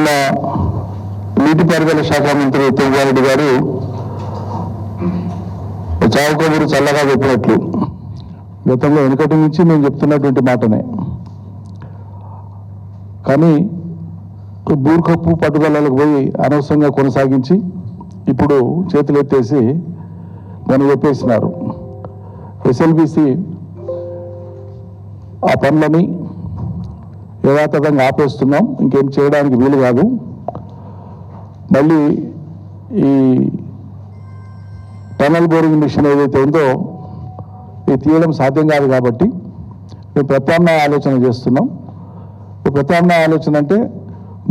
మన నీటిపారుదల శాఖ మంత్రి ఉత్తమ్ గారు చావు కబురు చల్లగా చెప్పినట్లు గతంలో వెనుకటి నుంచి మేము చెప్తున్నటువంటి మాటనే. కానీ బూర్కప్పు పట్టుదలకు పోయి అనవసరంగా కొనసాగించి ఇప్పుడు చేతులు ఎత్తేసి మనం చెప్పేసినారు. ఎస్ఎల్బిసి ఆ పనులని యథాతథంగా ఆపేస్తున్నాం, ఇంకేం చేయడానికి వీలు కాదు. మళ్ళీ ఈ టనల్ బోరింగ్ మిషన్ ఏదైతే ఉందో ఇది తీయడం సాధ్యం కాదు కాబట్టి మేము ప్రత్యామ్నాయ ఆలోచన చేస్తున్నాం. ప్రత్యామ్నాయ ఆలోచన అంటే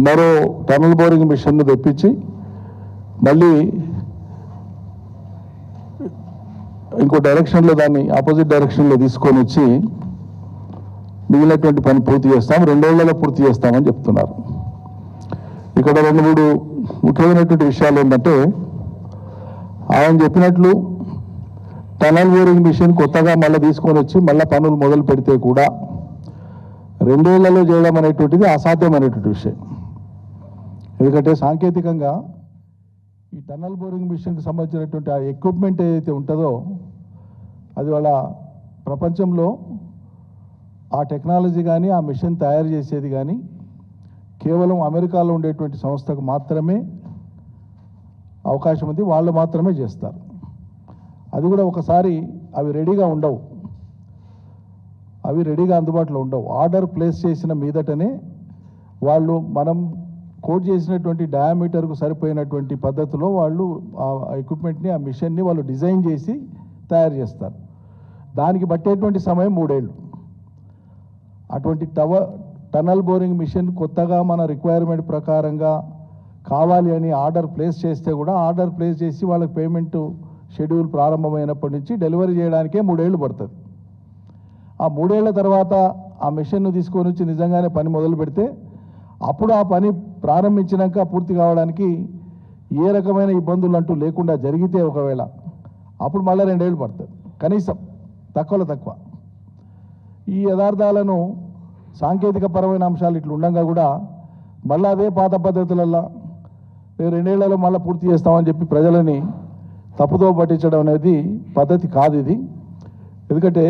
మరో టనల్ బోరింగ్ మిషన్ను తెప్పించి మళ్ళీ ఇంకో డైరెక్షన్లో దాన్ని ఆపోజిట్ డైరెక్షన్లో తీసుకొని వచ్చి మిగిలినటువంటి పని పూర్తి చేస్తాం, 2 రోజులలో పూర్తి చేస్తామని చెప్తున్నారు. ఇక్కడ 2-3 ముఖ్యమైనటువంటి విషయాలు ఏంటంటే, ఆయన చెప్పినట్లు టనల్ బోరింగ్ మిషన్ కొత్తగా మళ్ళీ తీసుకొని వచ్చి మళ్ళీ పనులు మొదలు పెడితే కూడా 2 ఏళ్లలో చేయడం అనేటువంటిది అసాధ్యమైనటువంటి విషయం. ఎందుకంటే సాంకేతికంగా ఈ టనల్ బోరింగ్ మిషన్కి సంబంధించినటువంటి ఆ ఎక్విప్మెంట్ ఏదైతే ఉంటుందో అది వాళ్ళ ప్రపంచంలో ఆ టెక్నాలజీ కానీ ఆ మిషన్ తయారు చేసేది కానీ కేవలం అమెరికాలో ఉండేటువంటి సంస్థకు మాత్రమే అవకాశం ఉంది, వాళ్ళు మాత్రమే చేస్తారు. అది కూడా ఒకసారి అవి రెడీగా ఉండవు, అవి రెడీగా అందుబాటులో ఉండవు. ఆర్డర్ ప్లేస్ చేసిన మీదటనే వాళ్ళు మనం కోడ్ చేసినటువంటి డయామీటర్కు సరిపోయినటువంటి పద్ధతిలో వాళ్ళు ఆ ఎక్విప్మెంట్ని ఆ మిషన్ని వాళ్ళు డిజైన్ చేసి తయారు చేస్తారు. దానికి పట్టేటువంటి సమయం 3 ఏళ్ళు. అటువంటి టనల్ బోరింగ్ మిషన్ కొత్తగా మన రిక్వైర్మెంట్ ప్రకారంగా కావాలి అని ఆర్డర్ ప్లేస్ చేస్తే కూడా ఆర్డర్ ప్లేస్ చేసి వాళ్ళకి పేమెంట్ షెడ్యూల్ ప్రారంభమైనప్పటి నుంచి డెలివరీ చేయడానికే 3 ఏళ్ళు పడుతుంది. ఆ 3 ఏళ్ల తర్వాత ఆ మిషన్ను తీసుకొని వచ్చి నిజంగానే పని మొదలు పెడితే అప్పుడు ఆ పని ప్రారంభించినాక పూర్తి కావడానికి ఏ రకమైన ఇబ్బందులు అంటూ లేకుండా జరిగితే ఒకవేళ అప్పుడు మళ్ళీ 2 ఏళ్ళు పడుతుంది కనీసం, తక్కువలో తక్కువ. ఈ యథార్థాలను సాంకేతిక పరమైన అంశాలు ఇట్లా ఉండగా కూడా మళ్ళీ అదే పాత పద్ధతులలో 2 ఏళ్లలో మళ్ళీ పూర్తి చేస్తామని చెప్పి ప్రజలని తప్పుదో పట్టించడం అనేది పద్ధతి కాదు ఇది. ఎందుకంటే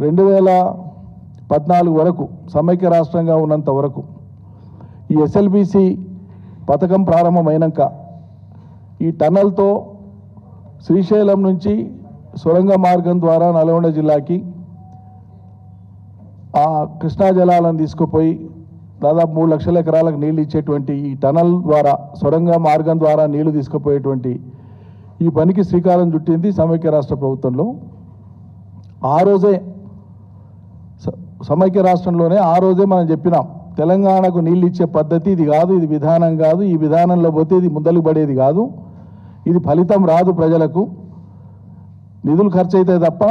2014 వరకు సమైక్య రాష్ట్రంగా ఉన్నంత వరకు ఈ ఎస్ఎల్బిసి పథకం ప్రారంభమైనాక ఈ టనల్తో శ్రీశైలం నుంచి సొరంగ మార్గం ద్వారా నల్గొండ జిల్లాకి ఆ కృష్ణా జలాలను తీసుకుపోయి దాదాపు 3 లక్షల ఎకరాలకు నీళ్లు ఇచ్చేటువంటి ఈ టనల్ ద్వారా సొరంగ మార్గం ద్వారా నీళ్లు తీసుకుపోయేటువంటి ఈ పనికి శ్రీకారం చుట్టింది సమైక్య రాష్ట్ర ప్రభుత్వంలో. ఆ రోజే సమైక్య రాష్ట్రంలోనే ఆ రోజే మనం చెప్పినాం, తెలంగాణకు నీళ్ళు ఇచ్చే పద్ధతి ఇది కాదు, ఇది విధానం కాదు, ఈ విధానంలో పోతే ఇది ముందలు పడేది కాదు, ఇది ఫలితం రాదు, ప్రజలకు నిధులు ఖర్చు అయితే తప్ప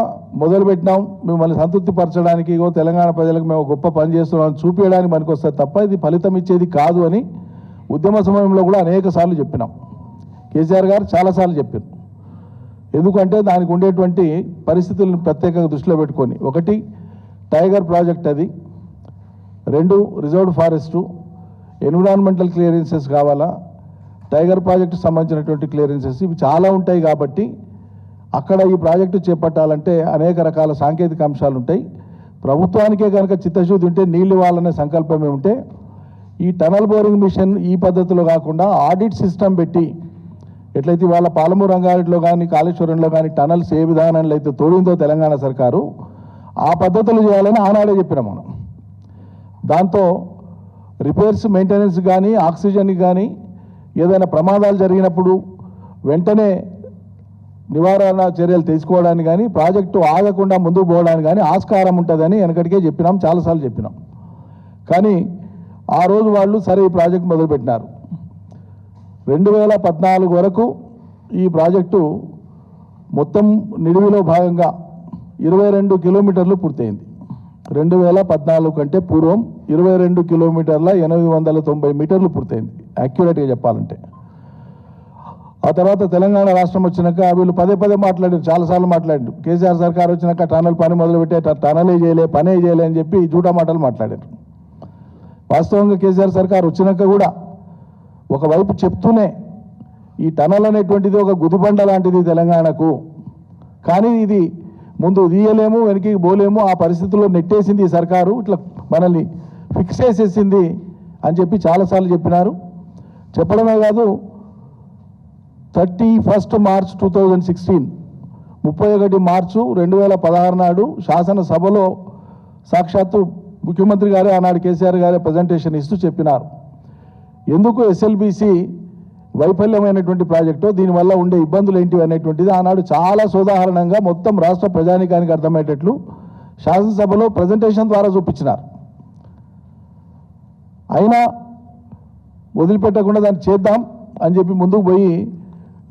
మొదలుపెట్టినాం మిమ్మల్ని సంతృప్తి పరచడానికి, తెలంగాణ ప్రజలకు మేము గొప్ప పని చేస్తున్నాం చూపించడానికి మనకు వస్తుంది తప్ప ఇది ఫలితం ఇచ్చేది కాదు అని ఉద్యమ సమయంలో కూడా అనేక సార్లు చెప్పినాం. కేసీఆర్ గారు చాలాసార్లు చెప్పారు. ఎందుకంటే దానికి ఉండేటువంటి పరిస్థితులను ప్రత్యేకంగా దృష్టిలో పెట్టుకొని, 1 టైగర్ ప్రాజెక్ట్, అది 2 రిజర్వ్డ్ ఫారెస్టు, ఎన్విరాన్మెంటల్ క్లియరెన్సెస్ కావాలా, టైగర్ ప్రాజెక్టుకు సంబంధించినటువంటి క్లియరెన్సెస్ ఇవి చాలా ఉంటాయి. కాబట్టి అక్కడ ఈ ప్రాజెక్టు చేపట్టాలంటే అనేక రకాల సాంకేతిక అంశాలు ఉంటాయి. ప్రభుత్వానికే కనుక చిత్తశుద్ధి ఉంటే, నీళ్ళు ఇవ్వాలనే సంకల్పమే ఉంటే ఈ టనల్ బోరింగ్ మిషన్ ఈ పద్ధతిలో కాకుండా ఆడిట్ సిస్టమ్ పెట్టి, ఎట్లయితే వాళ్ళ పాలమూరు రంగారెడ్డిలో కానీ కాళేశ్వరంలో కానీ టనల్స్ ఏ విధానంలో అయితే తోడిందో తెలంగాణ సర్కారు ఆ పద్ధతులు చేయాలని ఆనాడే చెప్పినాం మనం. దాంతో రిపేర్స్ మెయింటెనెన్స్ కానీ ఆక్సిజన్ కానీ ఏదైనా ప్రమాదాలు జరిగినప్పుడు వెంటనే నివారణ చర్యలు తీసుకోవడానికి కానీ ప్రాజెక్టు ఆగకుండా ముందుకు పోవడానికి కానీ ఆస్కారం ఉంటుందని వెనకటికే చెప్పినాం, చాలాసార్లు చెప్పినాం. కానీ ఆ రోజు వాళ్ళు సరే ఈ ప్రాజెక్టు మొదలుపెట్టినారు. 2014 వరకు ఈ ప్రాజెక్టు మొత్తం నిడివిలో భాగంగా 22 కిలోమీటర్లు పూర్తయింది. 2014 కంటే పూర్వం 22 కిలోమీటర్ల 890 మీటర్లు పూర్తయింది యాక్యురేట్గా చెప్పాలంటే. ఆ తర్వాత తెలంగాణ రాష్ట్రం వచ్చినాక వీళ్ళు పదే మాట్లాడారు, చాలాసార్లు మాట్లాడారు. కేసీఆర్ సర్కార్ వచ్చినాక టనల్ పని మొదలుపెట్టే, టనలే చేయలే, పనే చేయలే అని చెప్పి జూటా మాటలు మాట్లాడారు. వాస్తవంగా కేసీఆర్ సర్కార్ వచ్చినాక కూడా ఒకవైపు చెప్తూనే ఈ టనల్ అనేటువంటిది ఒక గుదిబండ లాంటిది తెలంగాణకు, కానీ ఇది ముందు తీయలేము వెనక్కి పోలేము, ఆ పరిస్థితుల్లో నెట్టేసింది ఈ సర్కారు, ఇట్లా మనల్ని ఫిక్స్ చేసేసింది అని చెప్పి చాలాసార్లు చెప్పినారు. చెప్పడమే కాదు, 31 మార్చ్ 2016 31 మార్చు 2016 నాడు శాసనసభలో సాక్షాత్తు ముఖ్యమంత్రి గారే ఆనాడు కేసీఆర్ గారే ప్రజెంటేషన్ ఇస్తూ చెప్పినారు ఎందుకు ఎస్ఎల్బీసీ వైఫల్యమైనటువంటి ప్రాజెక్టు, దీనివల్ల ఉండే ఇబ్బందులు ఏంటివి అనేటువంటిది ఆనాడు చాలా సోదాహరణంగా మొత్తం రాష్ట్ర ప్రజానీకానికి అర్థమయ్యేటట్లు శాసనసభలో ప్రజెంటేషన్ ద్వారా చూపించినారు. అయినా వదిలిపెట్టకుండా దాన్ని చేద్దాం అని చెప్పి ముందుకు పోయి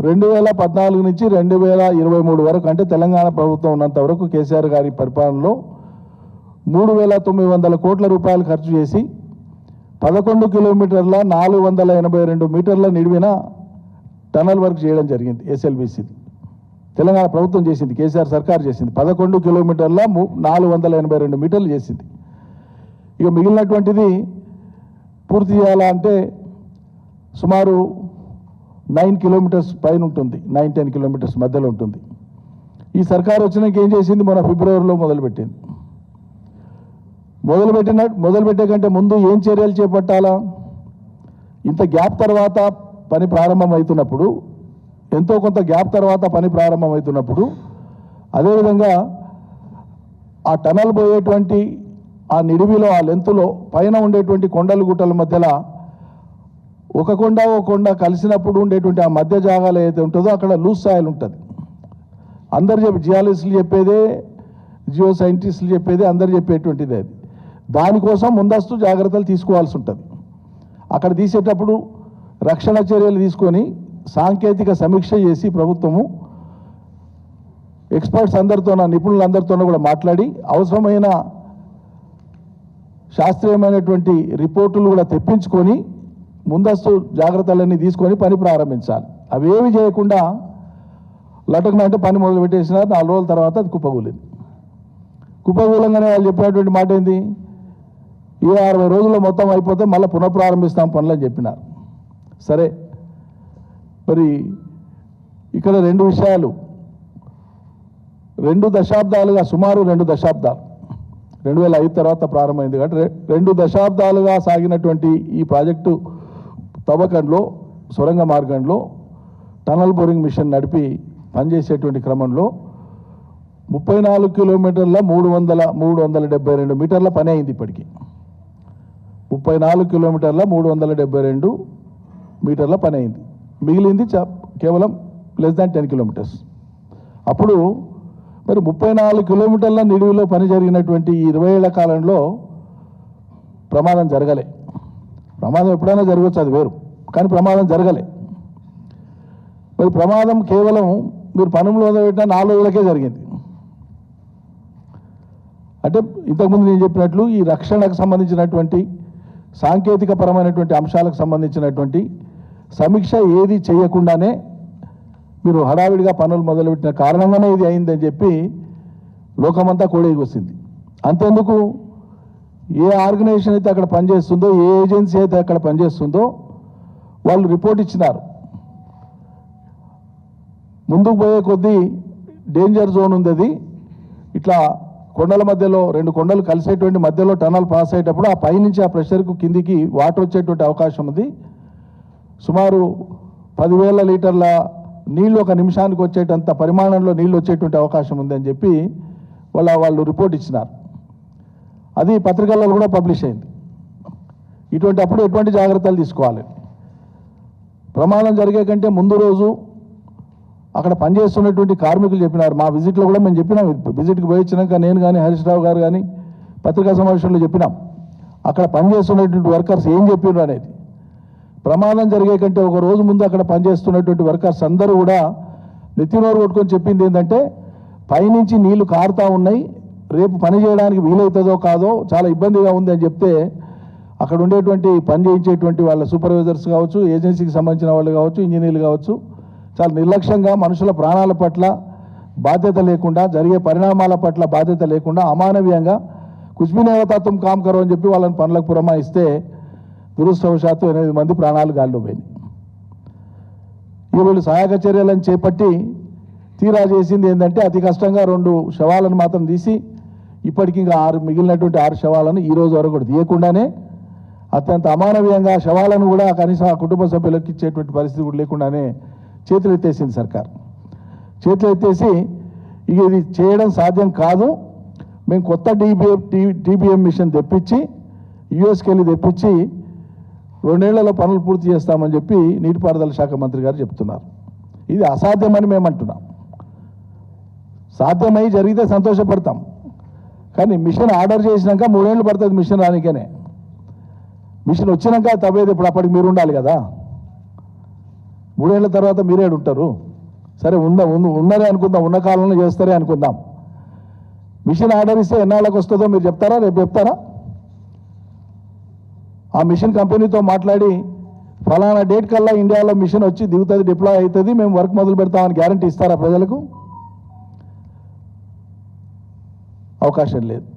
2014 నుంచి 2023 వరకు, అంటే తెలంగాణ ప్రభుత్వం ఉన్నంత వరకు కేసీఆర్ గారి పరిపాలనలో 3,900 కోట్ల రూపాయలు ఖర్చు చేసి 11 కిలోమీటర్ల 482 మీటర్ల నిడివిన టనల్ వర్క్ చేయడం జరిగింది. ఎస్ఎల్బీసీ తెలంగాణ ప్రభుత్వం చేసింది, కేసీఆర్ సర్కార్ చేసింది. 11 కిలోమీటర్ల 482 మీటర్లు చేసింది. ఇక మిగిలినటువంటిది పూర్తి చేయాలంటే సుమారు 9 కిలోమీటర్స్ పైన ఉంటుంది, 9-10 కిలోమీటర్స్ మధ్యలో ఉంటుంది. ఈ సర్కార్ వచ్చినాక ఏం చేసింది, మన ఫిబ్రవరిలో మొదలుపెట్టింది. మొదలుపెట్టే కంటే ముందు ఏం చర్యలు చేపట్టాలా, ఇంత గ్యాప్ తర్వాత పని ప్రారంభమవుతున్నప్పుడు, ఎంతో కొంత గ్యాప్ తర్వాత పని ప్రారంభమవుతున్నప్పుడు, అదేవిధంగా ఆ టనల్ పోయేటువంటి ఆ నిడివిలో ఆ లెంతులో పైన ఉండేటువంటి కొండలు గుట్టల మధ్యలో ఒక కొండ కలిసినప్పుడు ఉండేటువంటి ఆ మధ్య జాగాలు ఏదైతే ఉంటుందో అక్కడ లూజ్ సాయిల్ ఉంటుంది. అందరు జియాలజిస్టులు చెప్పేదే, జియో సైంటిస్టులు చెప్పేదే, అందరు చెప్పేటువంటిది అది. దానికోసం ముందస్తు జాగ్రత్తలు తీసుకోవాల్సి ఉంటుంది. అక్కడ తీసేటప్పుడు రక్షణ చర్యలు తీసుకొని సాంకేతిక సమీక్ష చేసి ప్రభుత్వము ఎక్స్పర్ట్స్ అందరితోన, నిపుణులందరితోనూ కూడా మాట్లాడి అవసరమైన శాస్త్రీయమైనటువంటి రిపోర్టులు కూడా తెప్పించుకొని ముందస్తు జాగ్రత్తలన్నీ తీసుకొని పని ప్రారంభించాలి. అవేమి చేయకుండా లటకనంటే పని మొదలు పెట్టేసినారు. 4 రోజుల తర్వాత అది కుప్పకూలింది. కుప్పకూలంగానే వాళ్ళు చెప్పినటువంటి మాట ఏంది, ఈ 60 రోజుల్లో మొత్తం అయిపోతే మళ్ళీ పునఃప్రారంభిస్తాం పనులు అని చెప్పినారు. సరే, మరి ఇక్కడ 2 విషయాలు, 2 దశాబ్దాలుగా, సుమారు 2 దశాబ్దాలు, 2005 తర్వాత ప్రారంభమైంది కాబట్టి 2 దశాబ్దాలుగా సాగినటువంటి ఈ ప్రాజెక్టు తవ్వకంలో, సొరంగ మార్గంలో టనల్ బోరింగ్ మిషన్ నడిపి పనిచేసేటువంటి క్రమంలో 34 కిలోమీటర్ల 372 మీటర్ల పని అయింది. ఇప్పటికీ 34 కిలోమీటర్ల 372 మీటర్ల పని అయింది. మిగిలింది కేవలం <10 కిలోమీటర్స్. అప్పుడు మరి 34 కిలోమీటర్ల నిడివిలో పని జరిగినటువంటి ఈ 20 ఏళ్ల కాలంలో ప్రమాదం జరగలే. ప్రమాదం ఎప్పుడైనా జరగవచ్చు, అది వేరు, కానీ ప్రమాదం జరగలే. మరి ప్రమాదం కేవలం మీరు పనులు మొదలుపెట్టిన 4 రోజులకే జరిగింది. అంటే ఇంతకుముందు నేను చెప్పినట్లు ఈ రక్షణకు సంబంధించినటువంటి సాంకేతిక పరమైనటువంటి అంశాలకు సంబంధించినటువంటి సమీక్ష ఏది చేయకుండానే మీరు హడావిడిగా పనులు మొదలుపెట్టిన కారణంగానే ఇది అయిందని చెప్పి లోకమంతా కోడేకి వస్తుంది. అంతేందుకు, ఏ ఆర్గనైజేషన్ అయితే అక్కడ పనిచేస్తుందో, ఏ ఏజెన్సీ అయితే అక్కడ పనిచేస్తుందో వాళ్ళు రిపోర్ట్ ఇచ్చినారు. ముందుకు పోయే కొద్దీ డేంజర్ జోన్ ఉంది, అది ఇట్లా కొండల మధ్యలో 2 కొండలు కలిసేటువంటి మధ్యలో టనల్ పాస్ అయ్యేటప్పుడు ఆ పైనుంచి ఆ ప్రెషర్కు కిందికి వాటర్ వచ్చేటువంటి అవకాశం ఉంది. సుమారు 10,000 లీటర్ల నీళ్లు ఒక నిమిషానికి వచ్చేటంత పరిమాణంలో నీళ్లు వచ్చేటువంటి అవకాశం ఉంది అని చెప్పి వాళ్ళు రిపోర్ట్ ఇచ్చినారు. అది పత్రికల్లో కూడా పబ్లిష్ అయింది. ఇటువంటి అప్పుడు ఎటువంటి జాగ్రత్తలు తీసుకోవాలి, ప్రమాదం జరిగే కంటే ముందు రోజు అక్కడ పనిచేస్తున్నటువంటి కార్మికులు చెప్పినారు. మా విజిట్లో కూడా మేము చెప్పినాం, విజిట్కి పోయి వచ్చినాక నేను కానీ హరీష్ రావు గారు కానీ పత్రికా సమావేశంలో చెప్పినాం, అక్కడ పనిచేస్తున్నటువంటి వర్కర్స్ ఏం చెప్పినారు అనేది. ప్రమాదం జరిగే కంటే ఒక రోజు ముందు అక్కడ పనిచేస్తున్నటువంటి వర్కర్స్ అందరూ కూడా నెత్తినోరు కొట్టుకొని చెప్పింది ఏంటంటే, పైనుంచి నీళ్లు కారుతూ ఉన్నాయి, రేపు పని చేయడానికి వీలవుతుందో కాదో చాలా ఇబ్బందిగా ఉంది అని చెప్తే, అక్కడ ఉండేటువంటి పని చేయించేటువంటి వాళ్ళ సూపర్వైజర్స్ కావచ్చు, ఏజెన్సీకి సంబంధించిన వాళ్ళు కావచ్చు, ఇంజనీర్లు కావచ్చు, చాలా నిర్లక్ష్యంగా మనుషుల ప్రాణాల పట్ల బాధ్యత లేకుండా, జరిగే పరిణామాల పట్ల బాధ్యత లేకుండా అమానవీయంగా కుచ్బీ నేవతా తుమ్ కామ్ కరో అని చెప్పి వాళ్ళని పనులకు పురమాయిస్తే దురదృష్టవశాత్తు 8 మంది ప్రాణాలు గాల్లో పోయినాయి. వీళ్ళు సహాయక చర్యలను చేపట్టి తీరా చేసింది ఏంటంటే అతి కష్టంగా 2 శవాలను మాత్రం తీసి ఇప్పటికి ఇంకా మిగిలినటువంటి 6 శవాలను ఈ రోజు వరకు కూడా తీయకుండానే అత్యంత అమానవీయంగా శవాలను కూడా కనీసం ఆ కుటుంబ సభ్యులకు ఇచ్చేటువంటి పరిస్థితి కూడా లేకుండానే చేతులు ఎత్తేసింది సర్కార్. చేతులు ఎత్తేసి ఇక ఇది చేయడం సాధ్యం కాదు, మేము కొత్త టీబీఎం మిషన్ తెప్పించి యుఎస్కి వెళ్ళి తెప్పించి 2 ఏళ్లలో పనులు పూర్తి చేస్తామని చెప్పి నీటిపారుదల శాఖ మంత్రి గారు చెప్తున్నారు. ఇది అసాధ్యమని మేము అంటున్నాం. సాధ్యమై జరిగితే సంతోషపడతాం, కానీ మిషన్ ఆర్డర్ చేసినాక 3 ఏళ్ళు పడుతుంది మిషన్ రానికనే. మిషన్ వచ్చినాక తవ్వేది ఇప్పుడు, అప్పటికి మీరు ఉండాలి కదా. 3 ఏళ్ళ తర్వాత మీరేడు ఉంటారు. సరే ఉన్నదే అనుకుందాం, ఉన్న కాలంలో చేస్తారే అనుకుందాం. మిషన్ ఆర్డర్ ఇస్తే ఎన్నాళ్ళకి వస్తుందో మీరు చెప్తారా? రేపు చెప్తారా? ఆ మిషన్ కంపెనీతో మాట్లాడి ఫలానా డేట్ కల్లా ఇండియాలో మిషన్ వచ్చి దిగుతుంది, డిప్లాయ్ అవుతుంది, మేము వర్క్ మొదలు పెడతామని గ్యారంటీ ఇస్తారా ప్రజలకు? అవకాశం లేదు.